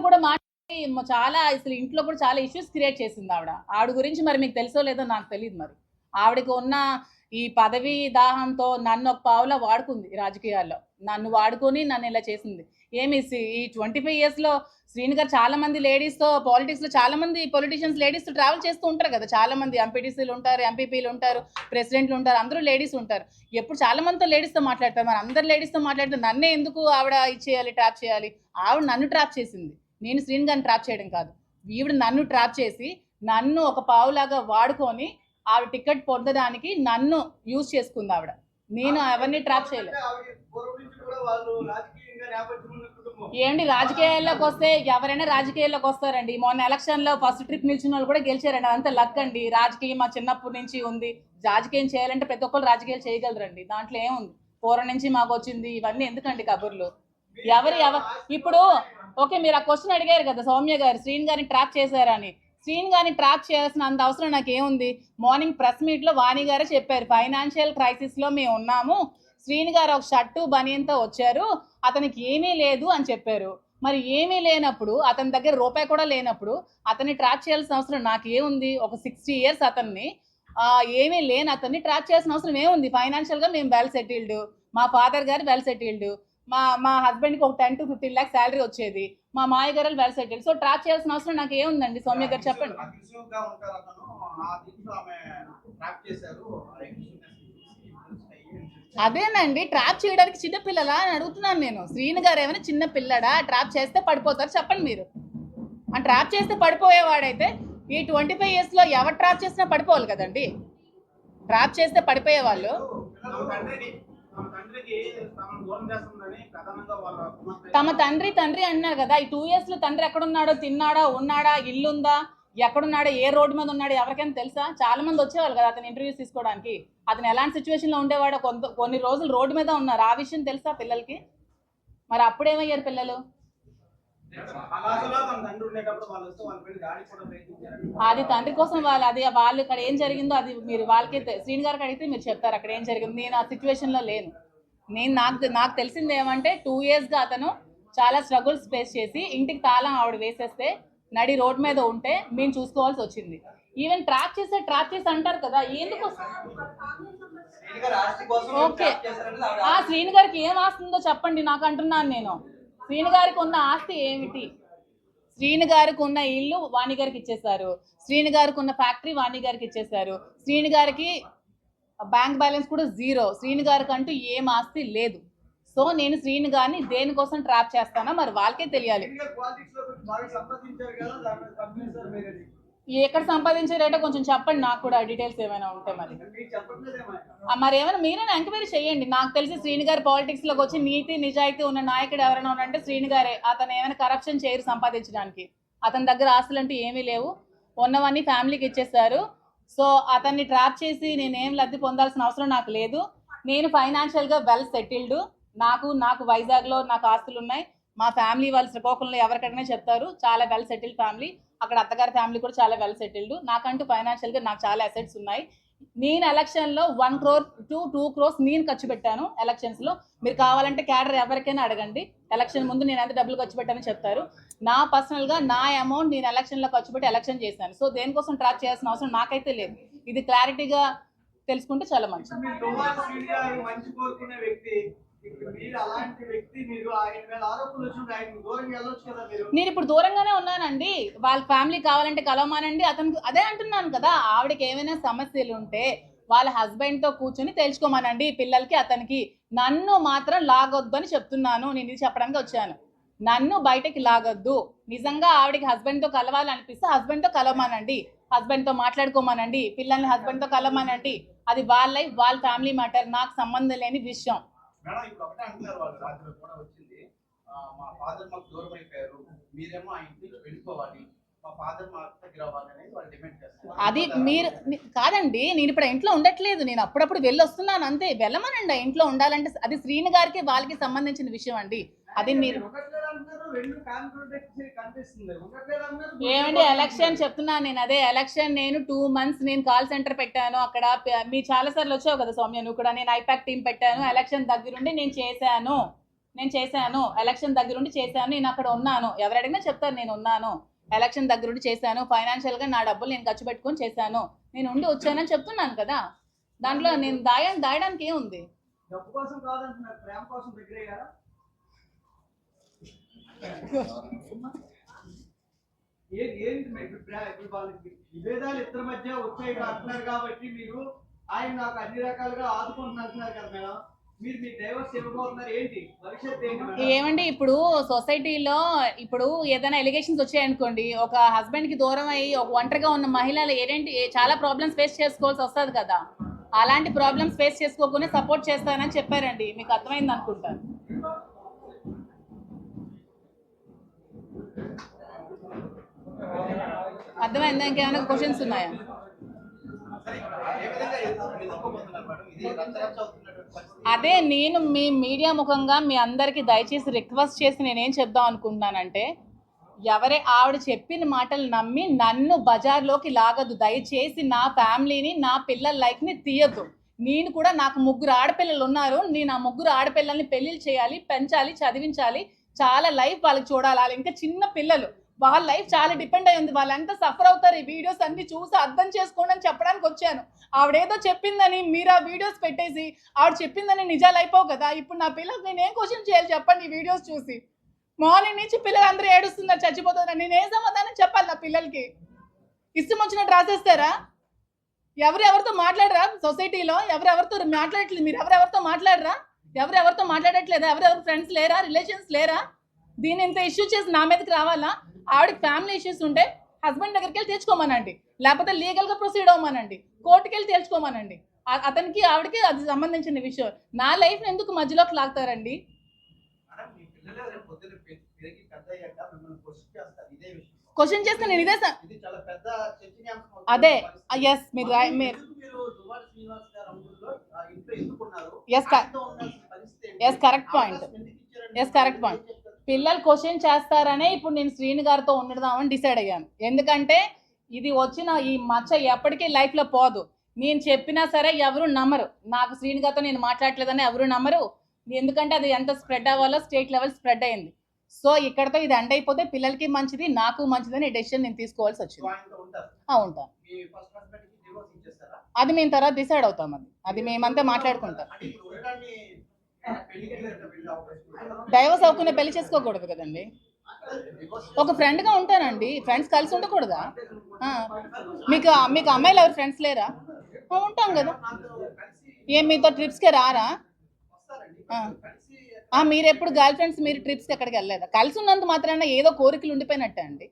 కూడా చాలా అసలు ఇంట్లో కూడా చాలా ఇష్యూస్ క్రియేట్ చేసింది ఆవిడ గురించి మరి మీకు తెలుసో లేదో నాకు తెలియదు. మరి ఆవిడకి ఉన్న ఈ పదవి దాహంతో నన్ను ఒక పావులా వాడుకుంది రాజకీయాల్లో. నన్ను వాడుకొని నన్ను ఇలా చేసింది. ఏమి ఈ 25 yearsలో శ్రీని గారు చాలా మంది లేడీస్తో పాలిటిక్స్లో చాలా మంది పొలిటీషియన్స్ లేడీస్తో ట్రావెల్ చేస్తూ ఉంటారు కదా. చాలా మంది ఎంపీటీసీలు ఉంటారు, ఎంపీపీలు ఉంటారు, ప్రెసిడెంట్లు ఉంటారు, అందరూ లేడీస్ ఉంటారు. ఎప్పుడు చాలా మందితో లేడీస్తో మాట్లాడతారు. మరి అందరు లేడీస్తో మాట్లాడితే నన్నే ఎందుకు ఆవిడ ఇచ్చేయాలి, ట్రాప్ చేయాలి? ఆవిడ నన్ను ట్రాప్ చేసింది. నేను శ్రీని గారిని ట్రాప్ చేయడం కాదు. ఈవిడ నన్ను ట్రాప్ చేసి నన్ను ఒక పావులాగా వాడుకొని ఆవిడ టికెట్ పొందడానికి నన్ను యూజ్ చేసుకుంది ఆవిడ. నేను ఎవరిని ట్రాప్ చేయలేదు. ఏమండి రాజకీయాల్లోకి వస్తే ఎవరైనా రాజకీయాల్లోకి వస్తారండి. మొన్న ఎలక్షన్లో ఫస్ట్ ట్రిప్ నిలిచిన వాళ్ళు కూడా గెలిచారండి. అదంతా లక్ అండి. రాజకీయం మా చిన్నప్పటి నుంచి ఉంది. రాజకీయం చేయాలంటే ప్రతి ఒక్కరు రాజకీయాలు చేయగలరండి. దాంట్లో ఏముంది? పూర్వం నుంచి మాకు వచ్చింది. ఇవన్నీ ఎందుకండి కబుర్లు? ఇప్పుడు ఓకే, మీరు ఆ క్వశ్చన్ అడిగారు కదా సౌమ్య గారు, శ్రీని గారిని ట్రాప్ చేశారని. శ్రీని గారిని ట్రాప్ చేయాల్సిన అంత అవసరం నాకేముంది? మార్నింగ్ ప్రెస్ మీట్లో వాణి గారే చెప్పారు, ఫైనాన్షియల్ క్రైసిస్లో మేము ఉన్నాము, శ్రీని గారు ఒక షర్టు బనియన్తో వచ్చారు, అతనికి ఏమీ లేదు అని చెప్పారు. మరి ఏమీ లేనప్పుడు, అతని దగ్గర రూపాయి కూడా లేనప్పుడు అతన్ని ట్రాప్ చేయాల్సిన అవసరం నాకేముంది? ఒక 60 years అతన్ని ఏమీ లేని అతన్ని ట్రాప్ చేయాల్సిన అవసరం ఏముంది? ఫైనాన్షియల్గా మేము వెల్ సెటిల్డ్, మా ఫాదర్ గారు వెల్ సెటిల్డ్, మా హస్బెండ్కి ఒక 10 to 15 lakhs శాలరీ వచ్చేది, మా మాయ గారు వెల్ సెటిల్డ్. సో ట్రాప్ చేయాల్సిన అవసరం నాకు ఏముందండి? సౌమ్య గారు చెప్పండి. అదేనండి, ట్రాప్ చేయడానికి చిన్నపిల్లలా అని అడుగుతున్నాను నేను. శ్రీని గారు ఏమైనా చిన్న పిల్లడా? ట్రాప్ చేస్తే పడిపోతారు చెప్పండి మీరు. ఆ ట్రాప్ చేస్తే పడిపోయేవాడైతే ఈ 25 yearsలో ఎవరు ట్రాప్ చేసినా పడిపోవాలి కదండి. ట్రాప్ చేస్తే పడిపోయే వాళ్ళు. తమ తండ్రి అన్నారు కదా. ఈ 2 yearsలో తండ్రి ఎక్కడున్నాడో, తిన్నాడా, ఉన్నాడా, ఇల్లుందా, ఎక్కడున్నాడో, ఏ రోడ్డు మీద ఉన్నాడో ఎవరికైనా తెలుసా? చాలా మంది వచ్చేవాళ్ళు కదా అతను ఇంటర్వ్యూస్ తీసుకోవడానికి. అతను ఎలాంటి సిచ్యువేషన్లో ఉండేవాడో, కొన్ని రోజులు రోడ్డు మీద ఉన్నారు. ఆ విషయం తెలుసా పిల్లలకి? మరి అప్పుడేమయ్యారు పిల్లలు? అది తండ్రి కోసం వాళ్ళు ఇక్కడ ఏం జరిగిందో అది మీరు వాళ్ళకి శ్రీని గారికి అడిగితే మీరు చెప్తారు అక్కడ ఏం జరిగింది. నేను ఆ సిచ్యువేషన్లో లేను. నాకు తెలిసింది ఏమంటే 2 yearsగా అతను చాలా స్ట్రగుల్స్ ఫేస్ చేసి ఇంటికి తాళం ఆవిడ వేసేస్తే నడి రోడ్ మీద ఉంటే మేము చూసుకోవాల్సి వచ్చింది. ఈవెన్ ట్రాప్ చేసి అంటారు కదా, ఎందుకు? ఓకే, ఆ శ్రీని గారికి ఏం ఆస్తుందో చెప్పండి నాకు అంటున్నాను నేను. శ్రీని గారికి ఉన్న ఆస్తి ఏమిటి? శ్రీని గారికి ఉన్న ఇల్లు వాణి గారికి ఇచ్చేశారు, శ్రీని గారికి ఉన్న ఫ్యాక్టరీ వాణి గారికి ఇచ్చేశారు, శ్రీని గారికి బ్యాంక్ బ్యాలెన్స్ కూడా 0. శ్రీని గారికి అంటూ ఏం ఆస్తి లేదు. సో నేను శ్రీని గారిని దేనికోసం ట్రాప్ చేస్తానో మరి వాళ్ళకే తెలియాలి. ఎక్కడ సంపాదించారేటో కొంచెం చెప్పండి నాకు కూడా, డీటెయిల్స్ ఏమైనా ఉంటే. మరి ఏమైనా మీరైనా ఎంక్వైరీ చేయండి. నాకు తెలిసి శ్రీని గారు పాలిటిక్స్లోకి వచ్చి నీతి నిజాయితీ ఉన్న నాయకుడు ఎవరైనా ఉన్నారంటే శ్రీని గారే. అతను ఏమైనా కరప్షన్ చేయరు సంపాదించడానికి. అతని దగ్గర ఆస్తులు అంటూ ఏమీ లేవు, ఉన్నవన్నీ ఫ్యామిలీకి ఇచ్చేస్తారు. సో అతన్ని ట్రాప్ చేసి నేనేం లబ్ధి పొందాల్సిన అవసరం నాకు లేదు. నేను ఫైనాన్షియల్గా వెల్ సెటిల్డ్. నాకు వైజాగ్లో నాకు ఆస్తులు ఉన్నాయి. మా ఫ్యామిలీ వాళ్ళు శ్రీకాకుళంలో ఎవరికైనా చెప్తారు, చాలా వెల్ సెటిల్డ్ ఫ్యామిలీ. అక్కడ అత్తగారి ఫ్యామిలీ కూడా చాలా వెల్ సెటిల్డ్. నాకంటూ ఫైనాన్షియల్గా నాకు చాలా అసెట్స్ ఉన్నాయి. నేను ఎలక్షన్లో 1 crore to 2 crores నేను ఖర్చు పెట్టాను ఎలక్షన్స్లో. మీరు కావాలంటే క్యాడర్ ఎవరికైనా అడగండి. ఎలక్షన్ ముందు నేను ఎంత డబ్బులు ఖర్చు పెట్టానని చెప్తారు. నా పర్సనల్గా నా అమౌంట్ నేను ఎలక్షన్లో ఖర్చు పెట్టి ఎలక్షన్ చేశాను. సో దేనికోసం ట్రాప్ చేయాల్సిన అవసరం నాకైతే లేదు. ఇది క్లారిటీగా తెలుసుకుంటే చాలా మంచిది. నేను ఇప్పుడు దూరంగానే ఉన్నానండి. వాళ్ళ ఫ్యామిలీ కావాలంటే కలవమానండి. అతనికి అదే అంటున్నాను కదా, ఆవిడకి ఏమైనా సమస్యలు ఉంటే వాళ్ళ హస్బెండ్తో కూర్చొని తెలుసుకోమనండి పిల్లలకి అతనికి. నన్ను మాత్రం లాగొద్దు అని చెప్తున్నాను. నేను ఇది చెప్పడానికి వచ్చాను. నన్ను బయటకి లాగొద్దు. నిజంగా ఆవిడకి హస్బెండ్తో కలవాలనిపిస్తే హస్బెండ్తో కలవమానండి, హస్బెండ్తో మాట్లాడుకోమనండి, పిల్లల్ని హస్బెండ్తో కలవమానండి. అది వాళ్ళ లైఫ్, వాళ్ళ ఫ్యామిలీ మ్యాటర్, నాకు సంబంధం లేని విషయం. మేడం ఇప్పుడు ఒకటే అంటున్నారు, వాళ్ళు రాత్రి కూడా వచ్చింది, మా ఫాదర్ మాకు దూరం అయిపోయారు, మీరేమో ఆ ఇంటి నుంచి వెళ్ళిపోవాలి, మా ఫాదర్ మా దగ్గర అవ్వాలి అనేది వాళ్ళు డిమాండ్ చేస్తారు. అది మీరు కాదండి, నేను ఇప్పుడు ఇంట్లో ఉండట్లేదు, నేను అప్పుడప్పుడు వెళ్ళి వస్తున్నాను అంతే. వెళ్ళమనండి ఇంట్లో ఉండాలంటే. అది శ్రీని గారికి వాళ్ళకి సంబంధించిన విషయం అండి. అది మీరు ఏమండి ఎలక్షన్ చెప్తున్నాను నేను. అదే ఎలక్షన్ నేను 2 months నేను కాల్ సెంటర్ పెట్టాను అక్కడ. మీ చాలా సార్లు వచ్చావు కదా సౌమ్య, నువ్వు కూడా. నేను ఐపాక్ టీం పెట్టాను, ఎలక్షన్ దగ్గరుండి నేను చేశాను. నేను చేశాను, ఎలక్షన్ దగ్గరుండి చేశాను, నేను అక్కడ ఉన్నాను, ఎవరు అడిగినా చెప్తారు నేను ఉన్నాను, ఎలక్షన్ దగ్గరుండి చేశాను, ఫైనాన్షియల్గా నా డబ్బులు నేను ఖర్చు పెట్టుకొని చేశాను, నేను ఉండి వచ్చానని చెప్తున్నాను కదా. దాంట్లో నేను దాయడానికి ఏముంది? డబ్బు కోసం కాదంటున్నారు, ప్రేమ కోసం దగ్గర అయ్యారా? ఏంటి ఇప్పుడు వాళ్ళకి విభేదాలు ఇద్దరి మధ్య వచ్చాయి అంటున్నారు కాబట్టి మీరు ఆయన నాకు అన్ని రకాలుగా ఆదుకుంటున్నారు అంటున్నారు కదా మేడం, మీరు మీ డైవర్స్ ఇవ్వబోతున్నారు, ఏంటి భవిష్యత్తు ఏంటి మేడం? ఏమండి, ఇప్పుడు సొసైటీలో ఇప్పుడు ఏదైనా ఎలిగేషన్స్ వచ్చాయనుకోండి, ఒక హస్బెండ్కి దూరం అయ్యి ఒక ఒంటరిగా ఉన్న మహిళలు చాలా ప్రాబ్లమ్స్ ఫేస్ చేసుకోవాల్సి వస్తుంది కదా. అలాంటి ప్రాబ్లమ్స్ ఫేస్ చేసుకోకుండా సపోర్ట్ చేస్తానని చెప్పారండి, మీకు అర్థమైంది అనుకుంటాను. అర్థమైందా? ఇంకేమైనా క్వశ్చన్స్ ఉన్నాయా? అదే నేను మీ మీడియా ముఖంగా మీ అందరికీ దయచేసి రిక్వెస్ట్ చేసి నేనేం చెప్దాం అనుకుంటున్నానంటే, ఆవిడ చెప్పిన మాటలు నమ్మి నన్ను బజార్లోకి లాగదు. దయచేసి నా ఫ్యామిలీని, నా పిల్లల లైఫ్ని తీయద్దు. నేను కూడా, నాకు 3 ఆడపిల్లలు ఉన్నారు, నేను ఆ 3 ఆడపిల్లల్ని పెళ్ళిళ్ళు చేయాలి, పెంచాలి, చదివించాలి, చాలా లైఫ్ వాళ్ళకి చూడాలి. వాళ్ళు ఇంకా చిన్న పిల్లలు, వాళ్ళ లైఫ్ చాలా డిపెండ్ అయి ఉంది, వాళ్ళంతా సఫర్ అవుతారు. ఈ వీడియోస్ అన్ని చూసి అర్థం చేసుకోండి అని చెప్పడానికి వచ్చాను. ఆవిడేదో చెప్పిందని మీరు ఆ వీడియోస్ పెట్టేసి ఆవిడ చెప్పిందని నిజాలు అయిపోవు కదా. ఇప్పుడు నా పిల్లలకు నేను ఏం క్వశ్చన్ చేయాలి చెప్పండి? ఈ వీడియోస్ చూసి మార్నింగ్ నుంచి పిల్లలు అందరూ ఏడుస్తున్నారు, చచ్చిపోతున్నారు, నేను ఏం సమాధానం చెప్పాలి నా పిల్లలకి? ఇష్టం వచ్చినట్టు రాసేస్తారా? ఎవరెవరితో మాట్లాడరా సొసైటీలో? ఎవరెవరితో మాట్లాడట్లేదు? మీరు ఎవరెవరితో మాట్లాడరా? ఎవరెవరితో మాట్లాడట్లేదా? ఎవరెవరు ఫ్రెండ్స్ లేరా, రిలేషన్స్ లేరా? దీన్ని ఇంత ఇష్యూ చేసి నా మీదకి రావాలా? ఆవిడకి ఫ్యామిలీ ఇష్యూస్ ఉంటే హస్బెండ్ దగ్గరికి వెళ్ళి తెచ్చుకోమనండి, లేకపోతే లీగల్గా ప్రొసీడ్ అవ్వమనండి, కోర్టుకి వెళ్ళి తెచ్చుకోమనండి. అతనికి ఆవిడకి అది సంబంధించిన విషయం. నా లైఫ్ని ఎందుకు మధ్యలోకి లాగుతారండి? క్వశ్చన్ చేస్తే నేను ఇదే అదే ఎస్ మీరు yes correct point, yes correct point. పిల్లలు క్వశ్చన్ చేస్తారనే ఇప్పుడు నేను శ్రీని గారితో ఉండదామని డిసైడ్ అయ్యాను. ఎందుకంటే ఇది వచ్చిన ఈ మచ్చ ఎప్పటికీ లైఫ్లో పోదు. నేను చెప్పినా సరే ఎవరు నమ్మరు, నాకు శ్రీని గారితో నేను మాట్లాడలేదని ఎవరు నమ్మరు. ఎందుకంటే అది ఎంత స్ప్రెడ్ అవ్వాలో స్టేట్ లెవెల్ స్ప్రెడ్ అయింది. సో ఇక్కడతో ఇది ఎండ్ అయిపోతే పిల్లలకి మంచిది, నాకు మంచిదని డెసిషన్ నేను తీసుకోవాల్సి వచ్చింది. ఉంటాను, అది మేము తర్వాత డిసైడ్ అవుతాం. అది మేమంతా మాట్లాడుకుంటాం. డైవర్స్ అవ్వకుండా పెళ్లి చేసుకోకూడదు కదండి. ఒక ఫ్రెండ్గా ఉంటానండి, ఫ్రెండ్స్ కలిసి ఉండకూడదా? మీకు అమ్మాయిలు ఎవరు ఫ్రెండ్స్ లేరా? ఉంటాం కదా. ఏం మీతో ట్రిప్స్కి రారా? మీరు ఎప్పుడు గర్ల్ ఫ్రెండ్స్ మీరు ట్రిప్స్కి ఎక్కడికి వెళ్ళలేదా? కలిసి ఉన్నంత మాత్రాన ఏదో కోరికలు ఉండిపోయినట్టే అండి.